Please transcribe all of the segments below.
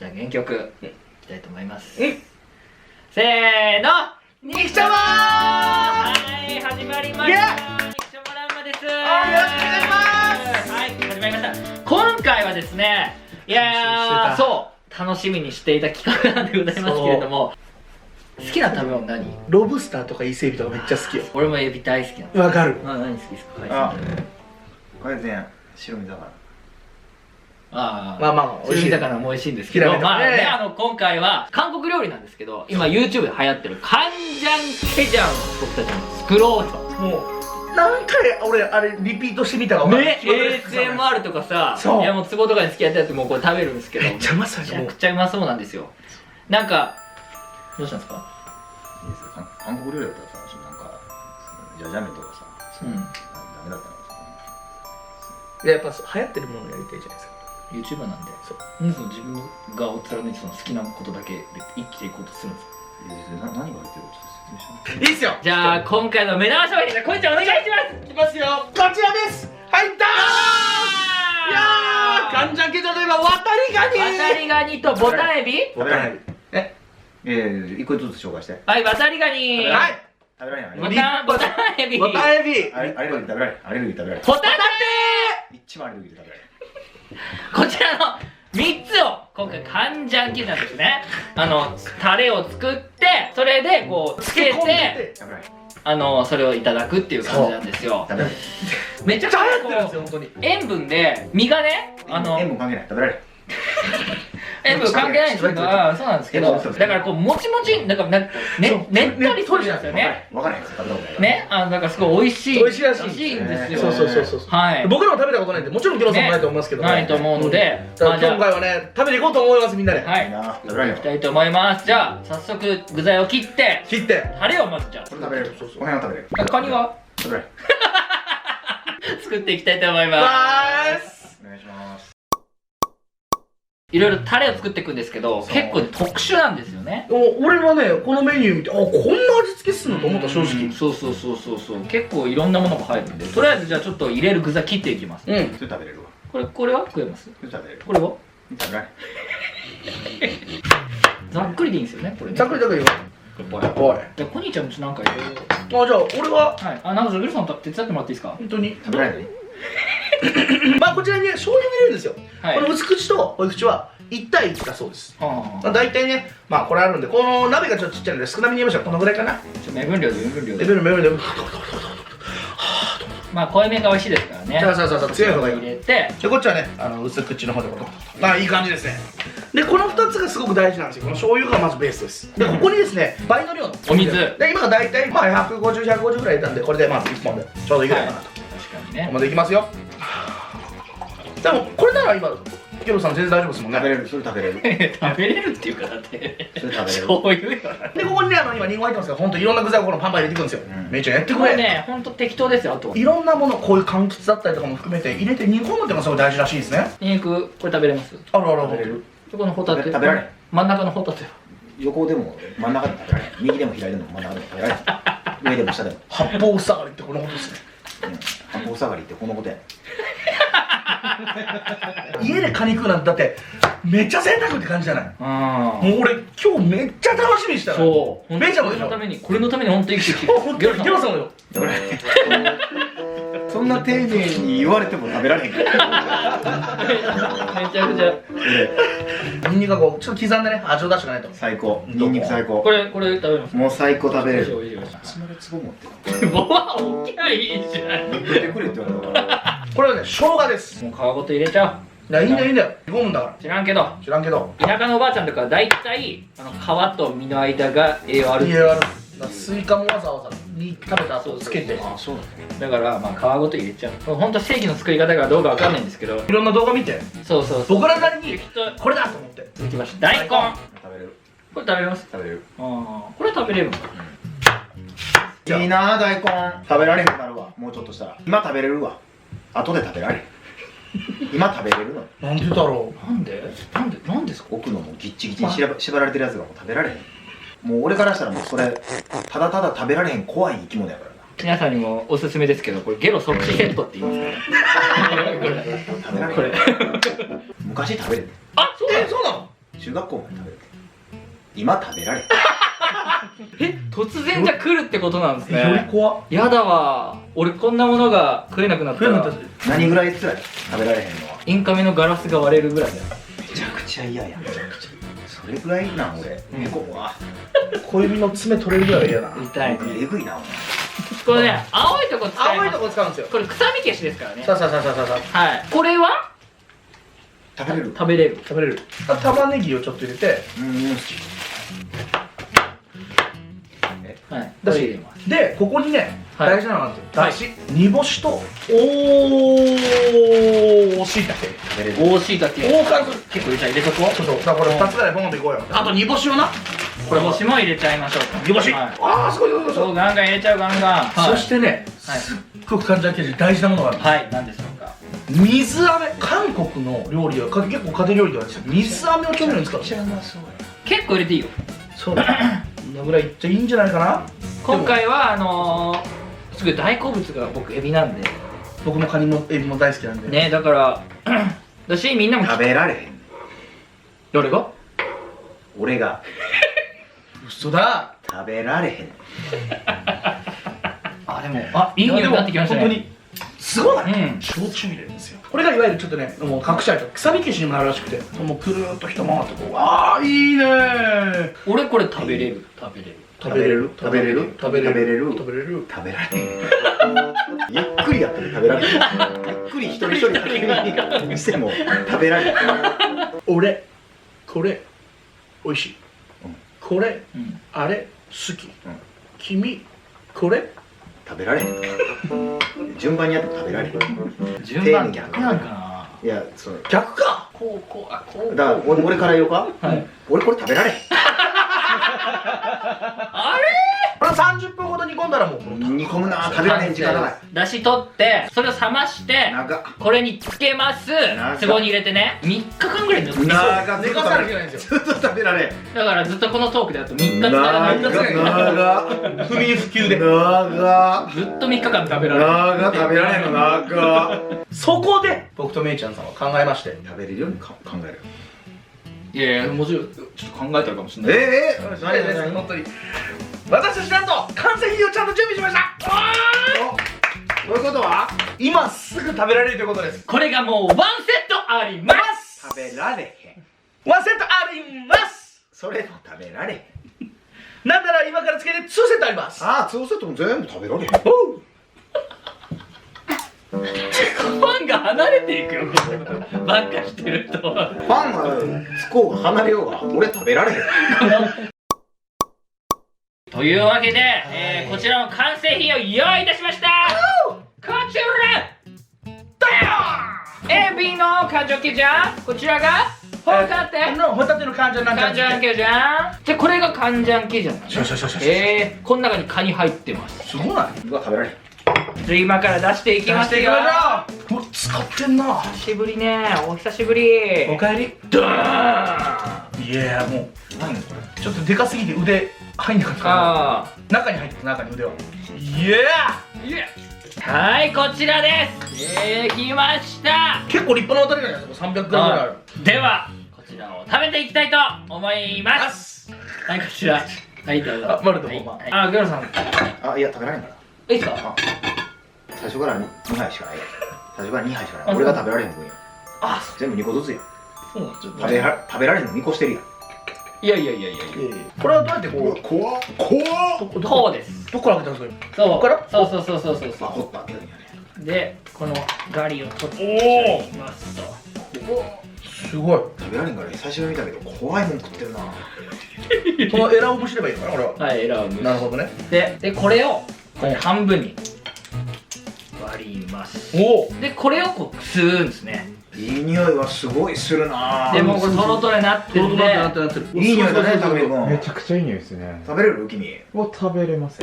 じゃあ原曲いきたいと思います。せーの、肉ちゃまー。はい始まりました。肉ちゃまランマです。よろしくお願いします。はい始まりました。今回はですね、いやーそう楽しみにしていた企画なんでございますけれども、好きな食べ物何？ロブスターとか伊勢海老とかめっちゃ好きよ。俺もエビ大好きなの。わかる。何好きですか？あ、海鮮白身魚。あまあまあ美味しい魚も美味しいんですけど、まあね、ね、今回は韓国料理なんですけど、今 YouTube で流行ってるカンジャンケジャンを僕たちも作ろうと。もう何回俺あれリピートしてみたら分かるね、ASMR とかさ、いやもうツボとかに付き合ったやつもこれ食べるんですけど、めっちゃうまそう。めちゃくちゃうまそうなんですよ。なんかどうしたんですか？いいですよ。韓国料理だったらさ、なんかジャジャ麺とかさ、ダメだったのさ。やっぱ流行ってるものやりたいじゃないですか。YouTuber なんで、そう。自分が貫いてその好きなことだけで生きていこうとするんですか？何が入ってるかちょっと説明して。いいっすよ。じゃあ今回の目玉商品でこいちゃんお願いします。いきますよ。こちらです。入ったー。いやー、カンジャンケジャンといえば渡りガニ。渡りガニとボタンエビ。食べられない。一個ずつ紹介して。はい、渡りガニ。はい。食べられない。ボタンエビ。ボタンエビ。アレルギー食べられない。アレルギー食べられない。ホタテ。一番アレルギーで食べられない。こちらの3つを今回カンジャンケジャンですね。タレを作ってそれでこうつけて食べられない。それをいただくっていう感じなんですよ。食べられない。めちゃくちゃ流行ってるんですよ本当に。塩分で身がね塩分関係ない。食べられない。塩分関係ないんですけど、そうなんですけど、だからこうもちもちなんかねっとりするんですよね。わからないです。食べたことない。ね、だからすごい美味しい美味しいらしいんですよ。そうはい。僕らも食べたことないんで、もちろんギロさんもないと思いますけど、ないと思うので、今回はね食べていこうと思います。みんなではい、食べられないいきたいと思います。じゃあ早速具材を切ってタレを混ぜちゃう。これ食べれる。この辺は食べれる。カニは食べられる。作っていきたいと思います。お願いします。いろいろタレを作っていくんですけど、結構特殊なんですよね。俺はねこのメニュー見て、こんな味付けするのと思った。正直そう結構いろんなものが入るんで、とりあえずじゃあちょっと入れる具材切っていきます。それ食べれるわ。これは食えます？それ食べれる。これは食べられない。ざっくりでいいんですよね、これね。ざっくりよ。おい。じゃあコニーちゃんもなんかいろいろ。じゃあ俺ははい。なんかグルさん手伝ってもらっていいですか？本当に食べられない。まあこちらにね醤油を入れるんですよ。はい。この薄口と濃い口は1対1だそうです。あ大体ね、まあこれあるんで、この鍋がちょっとちっちゃいので少なめに入れましょう。このぐらいかな。目分量で。レベルまあ濃いめが美味しいですからね。そう強い方がいい。入れて、でこっちはね薄口の方でいい感じですね。でこの2つがすごく大事なんですよ。この醤油がまずベースです。でここにですね倍の量のお水で今が大体まあ150ぐらい入れたんで、これでまず1本でちょうどいいぐらいかなと。確かにね。ここまでいきますよ。でもこれなら今ケロさん全然大丈夫ですもんね。食べれる。それ食べれる。食べれるっていうかだってそれ食べれる。醤油よ。でここにね今リンゴ入ってますから、本当いろんな具材をこのパンパン入れていくんですよ。めっちゃやってくれ。これね、ほんと適当ですよ。あといろんなもの、こういう柑橘だったりとかも含めて入れて煮込むっていうのがすごい大事らしいですね。ニンニクこれ食べれます？ある食べれる。そこのホタテ食べられない。真ん中のホタテ。横でも真ん中でも食べられない。右でも左でも真ん中でも食べられない。上でも下でも。八方塞がりってこのことですね。八方塞がりってこのことや。家でカニ食うなんてだってめっちゃ贅沢って感じじゃない。あもう俺今日めっちゃ楽しみにしたの。そうめっちゃもでしょ。これのために本当に生きてきてゲロさんもよ。そんな丁寧に言われても食べられへんから。めちゃくちゃニンニクがこうちょっと刻んでね味を出していかないと。最高。ニンニク最高。これ食べます？もう最高食べれる。つまでツボ持ってる。棒は大きないいじゃん。入れてくれって言われたから。これはね生姜です。もう皮ごと入れちゃいやいいんだよ煮込むんだかう。知らんけどら。知らんけど田舎のおばあちゃんとか大体皮と身の間が栄養ある。いやスイカもわざわざに食べた後つけて。あ、そうだね。だからまあ皮ごと入れちゃう。本当正規の作り方がどうかわかんないんですけど、いろんな動画見てそう僕らなりにきっとこれだと思ってできました。大根食べれる。これ食べれます？食べれる。これ食べれるんだ。いいなぁ、大根。食べられへんくなるわ。もうちょっとしたら。今食べれるわ。後で食べられん。今食べれるの。なんでだろなんですか？奥のもうギッチギチに縛られてるやつがもう食べられへん。もう俺からしたらもうそれただただ食べられへん怖い生き物やからな。皆さんにもおすすめですけど、これゲロ即死セットって言いますからね。食べられへん。これ昔食べれる。あ、そうなの？そうなの？中学校まで食べる。今食べられへん。突然じゃ来るってことなんですよりね。怖っ。やだわ。俺こんなものが食えなくなったら何ぐらい辛い？食べられへんのは。インカメのガラスが割れるぐらいだよ。めちゃくちゃ嫌や。それぐらいなん俺。猫は。小指の爪取れるぐらい嫌だな。痛いね。えぐいなお前。これね、青いとこ使います。青いとこ使うんですよ。これ臭み消しですからね。さあさあさあさあさあ。はい。これは食べれる？食べれる。食べれる。玉ねぎをちょっと入れて、はい。だしこれ入れます。でここにね、はい大事なのがあるんですよ。はいだし、煮干しとしいたけ。食べれる。大しいたけ。大缶と結構入れとこう。そうそう。だからこれ2つぐらいボンといこうよ。あと煮干しをな。これも入れちゃいましょうか。煮干し。はいああすごいすごいすごい。そう、ガンガン入れちゃう、ガンガン。はいそしてね、はいすっごく患者刑事大事なものがあるんです。はい、何でしょうか。水飴。韓国の料理は結構家庭料理ではですよ。水飴を調味料に使う。うまそう結構入れていいよ。そうだ。このぐらいいっちゃいいんじゃないかな。今回はすごい大好物が僕エビなんで僕もカニもエビも大好きなんで。ね、だからだしみんなも食べられへん。誰が俺が嘘だ。食べられへん。あ、でもいい匂いになってきましたね。本当にすごい。うん焼酎入れるんですよ。これがいわゆるちょっとね、もう隠し味と臭み消しにもなるらしくて、もうくるーっと一回ってこう、ああいいねー。俺これ食べれる。食べれる。食べれる食べれる食べれる食べれる食べれる。食べられへん。ゆっくりやったら食べられへん。ゆっくり一人一人食べにしても食べられへん。俺これ美味しい。これうんあれ好き。君これ食べられへん。順番にやっても食べられへん。順番逆なんかな。いや、そう。逆か。こうこうだから俺から言おうか。はい。俺これ食べられへん。あれこれ30分ほど煮込んだらもうこの煮込むな。食べられへん時間がない。だし取ってそれを冷まして長っ。これにつけます。壺に入れてね、3日間ぐらいずっと長っ。寝かさなきゃいけないんですよ。ずっと食べられへん。だからずっとこのトークであと3日使わないと長っ。不眠不休で。長っ。ずっと3日間食べられる。長っ。食べられへんの長っ。そこで僕とめいちゃんさんは考えまして。食べれるように考える。いやいや、もちろんちょっと考えたるかもしれない。何本当に。私たちなんと完成品をちゃんと準備しました。ということは今すぐ食べられるということです。これがもうワンセットあります。食べられへん。ワンセットあります。それも食べられへん。なんなら今からつけて2セットあります。ああ、2セットも全部食べられへん。おう。ファンが離れていくよ、こんなばっかしてると。ファンがつこうが離れようが俺食べられへん。というわけで、こちらの完成品を用意いたしました。こちらエビのカジョケじゃん。こちらがホタテのホタテのカンジャンなんちゃカンジャンケじゃん。でこれがカンジャンケじゃん。しょしょしょしょ。この中にカニ入ってます。すごない？うわ、食べられへん。じゃあ今から出していきますよ。うわ使ってんな。久しぶりね。お久しぶり。おかえり。ドーン。いやもう何これ。ちょっとでかすぎて腕入んなかったから。ああ。中に入ってる中に腕は。はい、こちらです。できました。結構立派な当たりなんですよ。300gぐらいある。ではこちらを食べていきたいと思います。はい、こちら。はい、どうぞ。あマルトはいほんまはいあ、ギョロさん。あ、いや、食べられへんから。いいっすか。最初から2杯しかないや。最初から2杯しかない。俺が食べられへん分や。あ、全部2個ずつや。そうなんですよ。食べられるの見越してるやん。いやいやいやいや。これはどうやってこう怖っ。こうです。どこから開けたんですか？そう。ここからそうそうそうそうそうあ、そ掘った開けるんやね。う。で、このガリを取っていきますと。すごい。食べられんから久しぶりに見たけど怖いもん食ってるな。このエラをむしればいいのかなこれは。はい、選ぶ。なるほどね。で、これを半分に割ります。おお。で、これをこう吸うんですね。いい匂いはすごいするな。でもうこれトロトロになってるんで、なってる。いい匂いだね、たくみくめん。ちゃくちゃいい匂いですね。食べれる君。もう食べれます。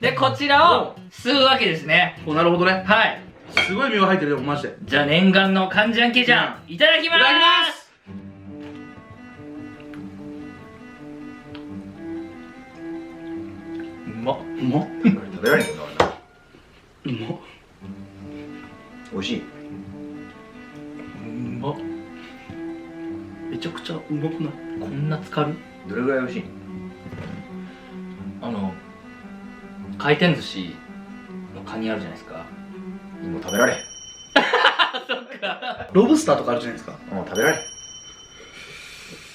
で、こちらを吸うわけですね。おなるほどね。はい。すごい身が入ってるよマジで。じゃあ念願のカンジャンケジャン、いただきます。いただきます。うまっ。うまっ。食べられへんの俺な。うまっ。美味しい。うまっ。めちゃくちゃうまくない？こんな浸かる？どれぐらい美味しい？回転寿司のカニあるじゃないですか。もう食べられへん。そっか。ロブスターとかあるじゃないですか。もう食べられへん。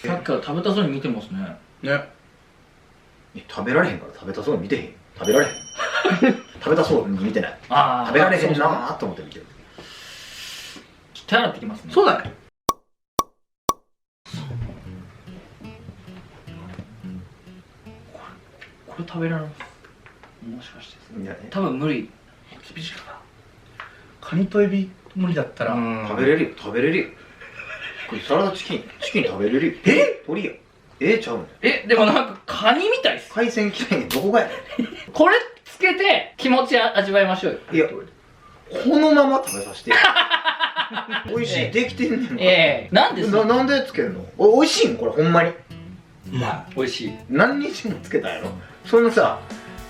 さっきから食べたそうに見てますね。ね。食べられへんから食べたそうに見てへん。食べられへん。食べたそうに見てない。ああ。食べられへんそうそうなーと思って見てる。手洗ってきますね。そうだね。これ食べられます。もしかして。いやね、多分無理。厳しいかな。カニとエビ無理だったら。食べれるよ、食べれるよ。これサラダチキン食べれるよ。鳥や。ちゃうの？でもなんかカニみたいっす。海鮮嫌いね、どこがやねこれつけて気持ち味わいましょうよ。ん。いや、このまま食べさせてよ。美味しい、できてんねんから。なんですか？なんでつけんの？美味しいんこれ、ほんまに。うま美味しい。何日もつけたんやろ。そのさ、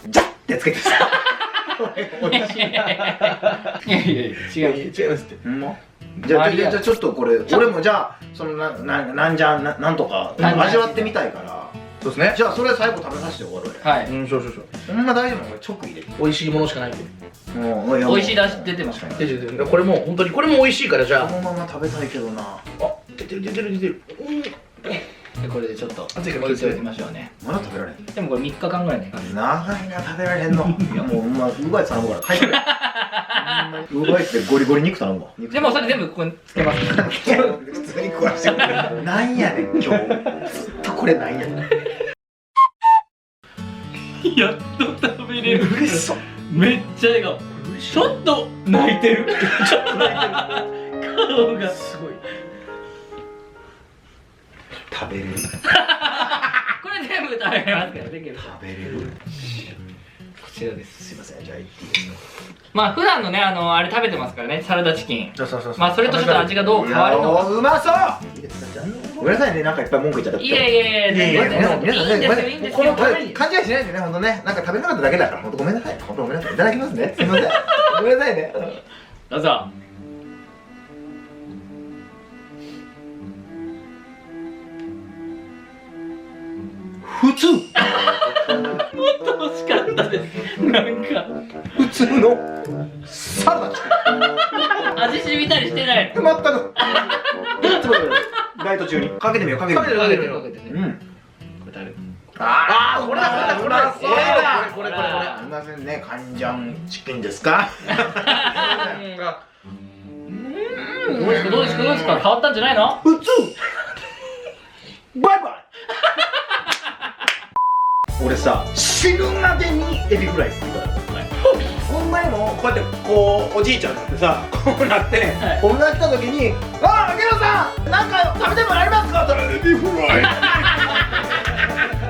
ジャッてつけてさ。美味しい。いや違う。違いますって。ほんま？じゃあちょっとこれ、俺もじゃあそのなんじゃなんとか味わってみたいから。そうですね。じゃあそれ最後食べさせて終わろうや。はい。そう。ほんま大丈夫？俺直入れる。美味しいものしかないんで。美美味しい出汁出てましたね。でこれも本当にこれも美味しいからじゃあ。このまま食べたいけどな。あ、出てる。でこれでちょっと熱いから気をつけてみましょうね。まだ食べられへん。でもこれ3日間ぐらいね。長いな、食べられへんの。いやもうほんま、ウーバーイーツ頼むから帰ってくれ。ウーバーイーツでゴリゴリ肉頼むわ。でもそれ全部ここにつけます。普通に食わしてくれ。なんやねん、今日。ずっとこれなんやねん。やっと食べれる。嬉しそう。めっちゃ笑顔。ちょっと泣いてる。ちょっと泣いてる。顔がすごい。食べれる。これ全部食べれますからできる。食べれる。こちらです。すいません、じゃあ言っていいですか。まあ普段のねあれ食べてますからね、サラダチキン。そう。まあそれとちょっと味がどう変わるのか。うまそう。ごめんなさいね、なんかいっぱい文句言っちゃった。いや皆さん、いいんですよいいんですよ。勘違いしないでね、ほんとね。なんか食べなかっただけだから、ほんとごめんなさい。ほんとごめんなさい。いただきますね。すいません。ごめんなさいね。どうぞ。普通。もっと欲しかったです。なんか普通のサラダチキン。味染みたりしてない。全く。ライト中にかけてみよう、かけてみよう。かけてね。うん。これ食べる。ああ、これだ。これ。すみませんね、カンジャンチキンですか。どうですか変わったんじゃないの？普通。バイバイ。俺さ、死ぬまでにエビフライ好きだよ。ほんまにもうこうやってこうおじいちゃんになってさ、こうなってはいこんな来た時に「ああ、ゲロさんなんか食べてもらえますか?」って言ったら「エビフライ」